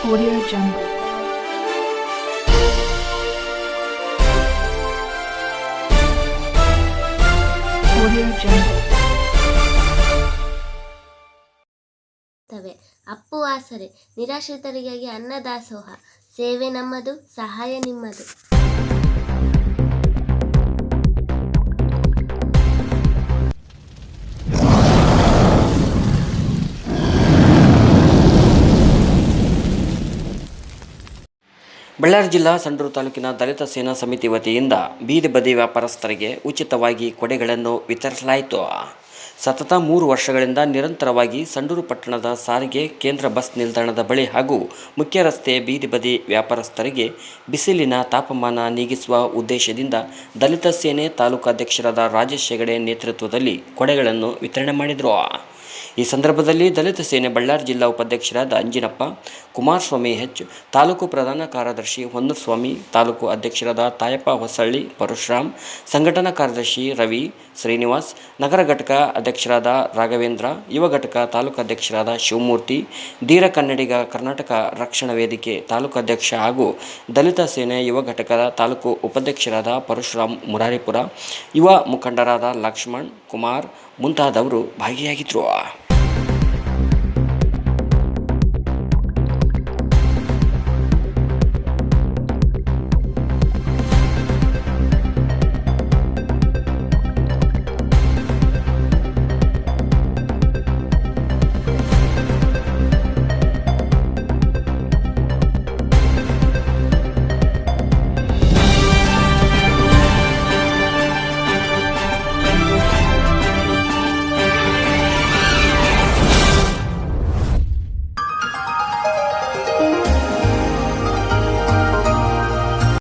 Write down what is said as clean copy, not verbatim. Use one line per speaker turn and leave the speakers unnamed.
Audio Jungle. Audio Jungle.
Appu ಆಸರೆ ನಿರಾಶ್ರಿತರಿಗಾಗಿ ಅನ್ನದಾಸೋಹ ಸೇವೆ ನಮ್ಮದು, ಸಹಾಯ ನಿಮ್ಮದು.
ಬಳ್ಳಾರಿ ಜಿಲ್ಲಾ ಸಂಡೂರು ತಾಲೂಕಿನ ದಲಿತ ಸೇನಾ ಸಮಿತಿ ವತಿಯಿಂದ ಬೀದಿ ಬದಿ ವ್ಯಾಪಾರಸ್ಥರಿಗೆ ಉಚಿತವಾಗಿ ಕೊಡೆಗಳನ್ನು ವಿತರಿಸಲಾಯಿತು. ಸತತ 3 ವರ್ಷಗಳಿಂದ ನಿರಂತರವಾಗಿ ಸಂಡೂರು ಪಟ್ಟಣದ ಸಾರಿಗೆ ಕೇಂದ್ರ ಬಸ್ ನಿಲ್ದಾಣದ ಬಳಿ ಹಾಗೂ ಮುಖ್ಯ ರಸ್ತೆ ಬೀದಿ ಬದಿ ವ್ಯಾಪಾರಸ್ಥರಿಗೆ ಬಿಸಿಲಿನ ತಾಪಮಾನ ನೀಗಿಸುವ ಉದ್ದೇಶದಿಂದ ದಲಿತ ಸೇನೆ ತಾಲೂಕು ಅಧ್ಯಕ್ಷರಾದ ರಾಜೇಶ್ ಹೆಗಡೆ ನೇತೃತ್ವದಲ್ಲಿ ಕೊಡೆಗಳನ್ನು ವಿತರಣೆ ಮಾಡಿದರು. ಈ ಸಂದರ್ಭದಲ್ಲಿ ದಲಿತ ಸೇನೆ ಬಳ್ಳಾರಿ ಜಿಲ್ಲಾ ಉಪಾಧ್ಯಕ್ಷರಾದ ಅಂಜಿನಪ್ಪ, ಕುಮಾರಸ್ವಾಮಿ ಹೆಚ್, ತಾಲೂಕು ಪ್ರಧಾನ ಕಾರ್ಯದರ್ಶಿ ಹೊನ್ನೂರಸ್ವಾಮಿ, ತಾಲೂಕು ಅಧ್ಯಕ್ಷರಾದ ತಾಯಪ್ಪ ಹೊಸಳ್ಳಿ, ಪರಶುರಾಮ್, ಸಂಘಟನಾ ಕಾರ್ಯದರ್ಶಿ ರವಿ, ಶ್ರೀನಿವಾಸ್, ನಗರ ಘಟಕ ಅಧ್ಯಕ್ಷರಾದ ರಾಘವೇಂದ್ರ, ಯುವ ಘಟಕ ತಾಲೂಕು ಅಧ್ಯಕ್ಷರಾದ ಶಿವಮೂರ್ತಿ, ಧೀರ ಕನ್ನಡಿಗ ಕರ್ನಾಟಕ ರಕ್ಷಣಾ ವೇದಿಕೆ ತಾಲೂಕು ಅಧ್ಯಕ್ಷ ಹಾಗೂ ದಲಿತ ಸೇನೆ ಯುವ ಘಟಕದ ತಾಲೂಕು ಉಪಾಧ್ಯಕ್ಷರಾದ ಪರಶುರಾಮ್ ಮುರಾರಿಪುರ, ಯುವ ಮುಖಂಡರಾದ ಲಕ್ಷ್ಮಣ್, ಕುಮಾರ್ ಮುಂತಾದವರು ಭಾಗಿಯಾಗಿದ್ದರು.